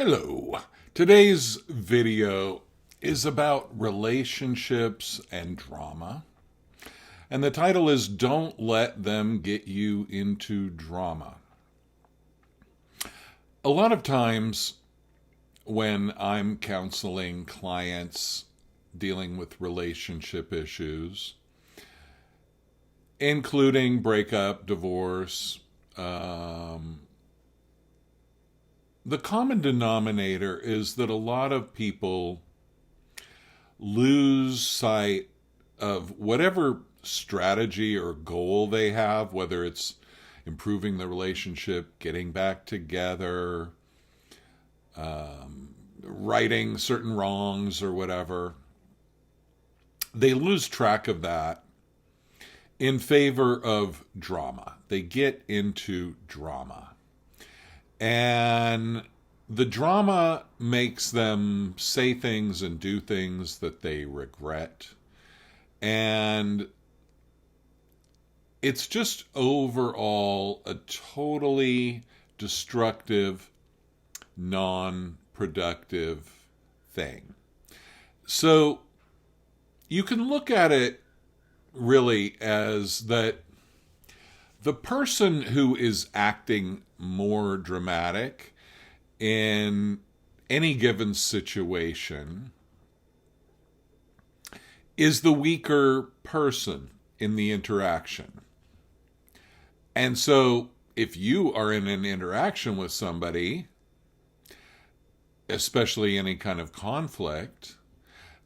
Hello. Today's video is about relationships and drama. And the title is Don't Let Them Get You Into Drama. A lot of times when I'm counseling clients dealing with relationship issues, including breakup, divorce, the common denominator is that a lot of people lose sight of whatever strategy or goal they have, whether it's improving the relationship, getting back together, righting certain wrongs or whatever. They lose track of that in favor of drama. They get into drama. And the drama makes them say things and do things that they regret. And it's just overall a totally destructive, non-productive thing. So you can look at it really as that the person who is acting more dramatic in any given situation is the weaker person in the interaction. And so if you are in an interaction with somebody, especially any kind of conflict,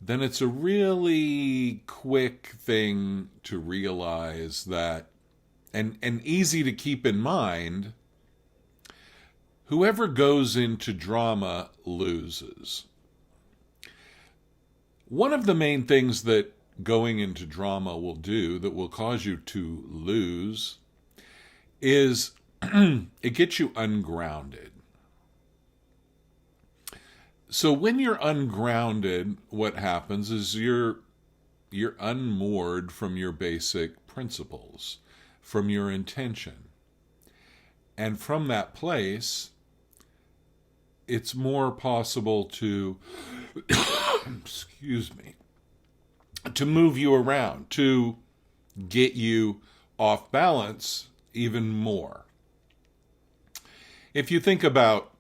then it's a really quick thing to realize that, and easy to keep in mind, whoever goes into drama loses. One of the main things that going into drama will do that will cause you to lose is it gets you ungrounded. So when you're ungrounded, what happens is you're unmoored from your basic principles, from your intention. And from that place, it's more possible to, to move you around, to get you off balance even more. If you think about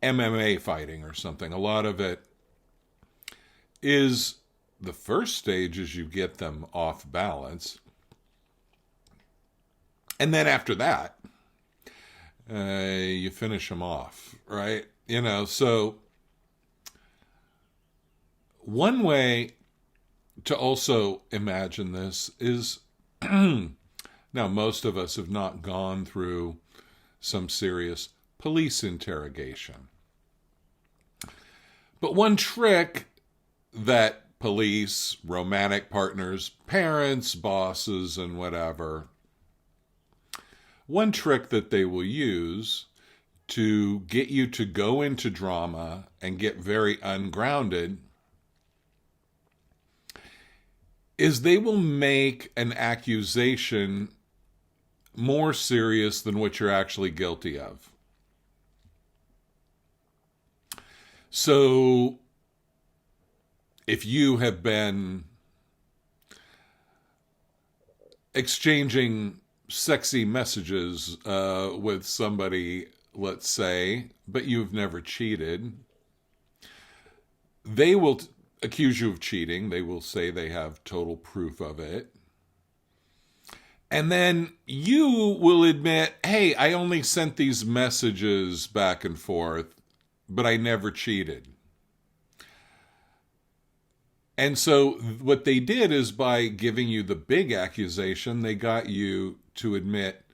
MMA fighting or something, a lot of it is the first stage is you get them off balance. And then after that, you finish them off, right? So one way to also imagine this is, now most of us have not gone through some serious police interrogation. But one trick that police, romantic partners, parents, bosses, and whatever, one trick that they will use to get you to go into drama and get very ungrounded is they will make an accusation more serious than what you're actually guilty of. So if you have been exchanging sexy messages with somebody, let's say, but you've never cheated, they will accuse you of cheating. They will say they have total proof of it. And then you will admit, hey, I only sent these messages back and forth, but I never cheated. And so what they did is by giving you the big accusation, they got you to admit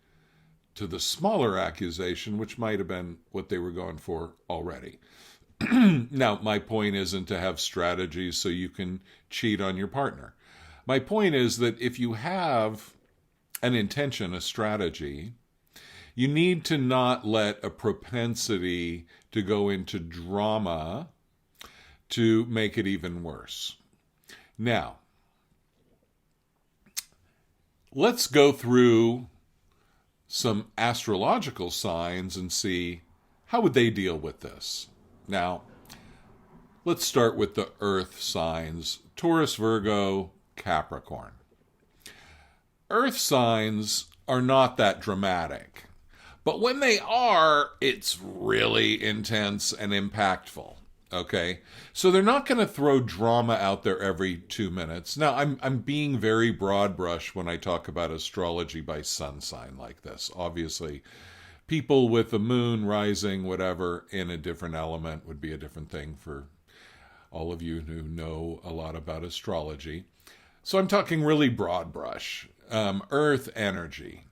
to the smaller accusation, which might have been what they were going for already. Now, my point isn't to have strategies so you can cheat on your partner. My point is that if you have an intention, a strategy, you need to not let a propensity to go into drama to make it even worse. Now, let's go through some astrological signs and see how would they deal with this? Now, let's start with the earth signs: Taurus, Virgo, Capricorn. Earth signs are not that dramatic, but when they are, it's really intense and impactful. Okay, so they're not going to throw drama out there every 2 minutes. Now, I'm being very broad brush when I talk about astrology by sun sign like this. Obviously, people with the moon rising, whatever, in a different element would be a different thing for all of you who know a lot about astrology. So I'm talking really broad brush. Earth energy.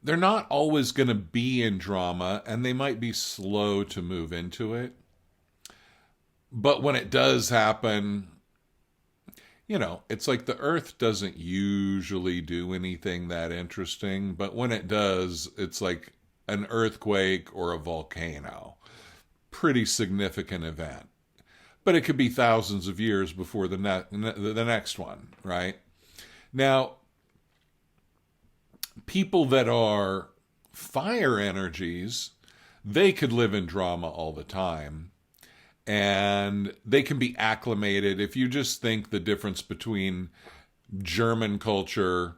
They're not always going to be in drama, and they might be slow to move into it. But when it does happen, it's like the earth doesn't usually do anything that interesting, but when it does, it's like an earthquake or a volcano. Pretty significant event. But it could be thousands of years before the next one, right? Now, people that are fire energies, they could live in drama all the time. And they can be acclimated. If you just think the difference between German culture,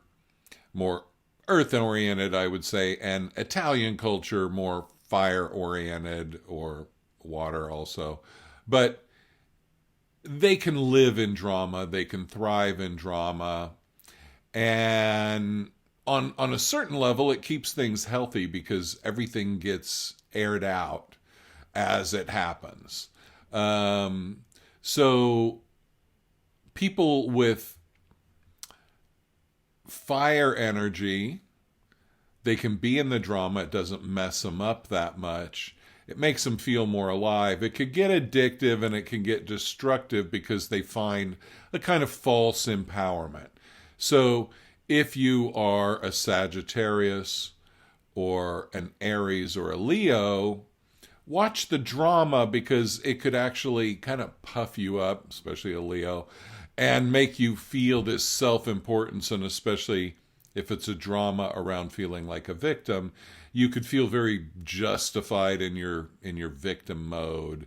more earth-oriented, I would say, and Italian culture, more fire-oriented, or water also. But they can live in drama. They can thrive in drama. And on a certain level, it keeps things healthy because everything gets aired out as it happens. So people with fire energy, they can be in the drama. It doesn't mess them up that much. It makes them feel more alive. It could get addictive and it can get destructive because they find a kind of false empowerment. So if you are a Sagittarius or an Aries or a Leo, watch the drama because it could actually kind of puff you up, especially a Leo, and make you feel this self-importance. And especially if it's a drama around feeling like a victim, you could feel very justified in your victim mode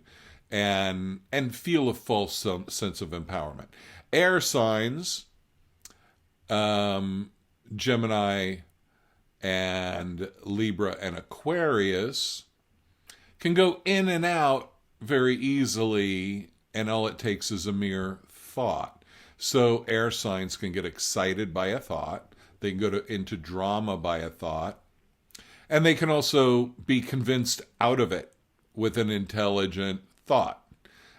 and feel a false sense of empowerment. Air signs, Gemini and Libra and Aquarius, can go in and out very easily, and all it takes is a mere thought. So air signs can get excited by a thought. They can go into drama by a thought. And they can also be convinced out of it with an intelligent thought.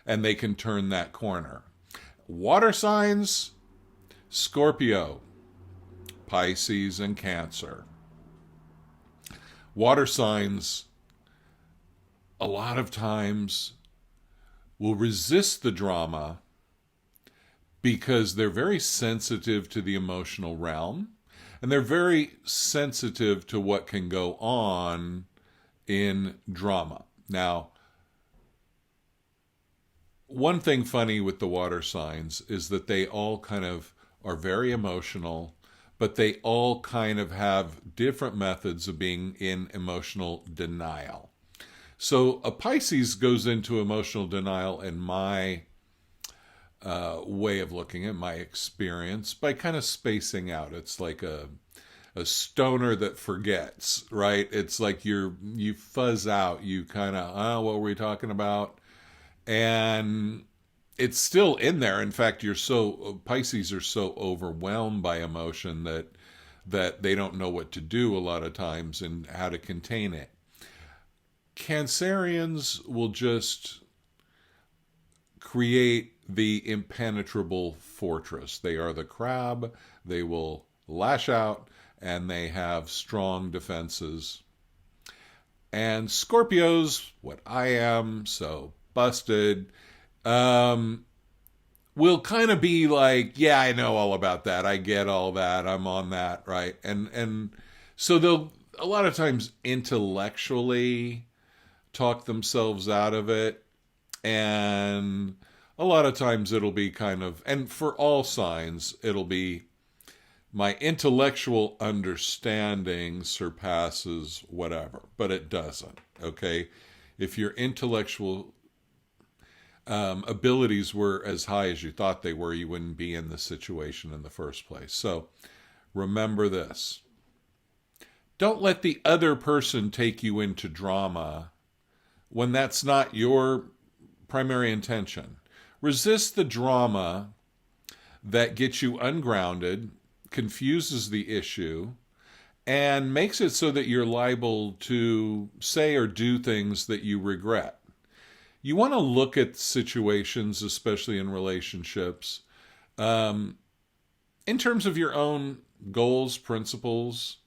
And they can turn that corner. Water signs, Scorpio, Pisces, and Cancer. Water signs, a lot of times, will resist the drama because they're very sensitive to the emotional realm, and they're very sensitive to what can go on in drama. Now, one thing funny with the water signs is that they all kind of are very emotional, but they all kind of have different methods of being in emotional denial. So a Pisces goes into emotional denial in my way of looking at my experience by kind of spacing out. It's like a stoner that forgets, right? It's like you fuzz out. You kind of, what were we talking about? And it's still in there. In fact, Pisces are so overwhelmed by emotion that they don't know what to do a lot of times and how to contain it. Cancerians will just create the impenetrable fortress. They are the crab. They will lash out, and they have strong defenses. And Scorpios, what I am, so busted, will kind of be like, yeah, I know all about that. I get all that. I'm on that, right? And so they'll a lot of times intellectually talk themselves out of it, and a lot of times it'll be kind of, and for all signs, it'll be my intellectual understanding surpasses whatever, but it doesn't. Okay, if your intellectual abilities were as high as you thought they were, you wouldn't be in the situation in the first place. So remember this. Don't let the other person take you into drama when that's not your primary intention. Resist the drama that gets you ungrounded, confuses the issue, and makes it so that you're liable to say or do things that you regret. You want to look at situations, especially in relationships, in terms of your own goals, principles,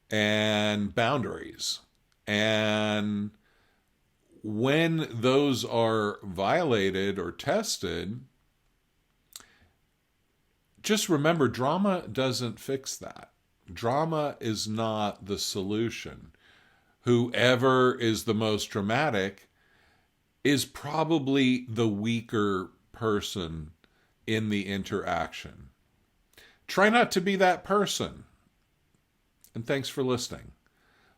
and boundaries. And when those are violated or tested, just remember, drama doesn't fix that. Drama is not the solution. Whoever is the most dramatic is probably the weaker person in the interaction. Try not to be that person. And thanks for listening.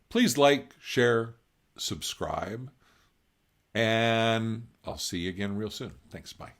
Please like, share, subscribe, and I'll see you again real soon. Thanks. Bye.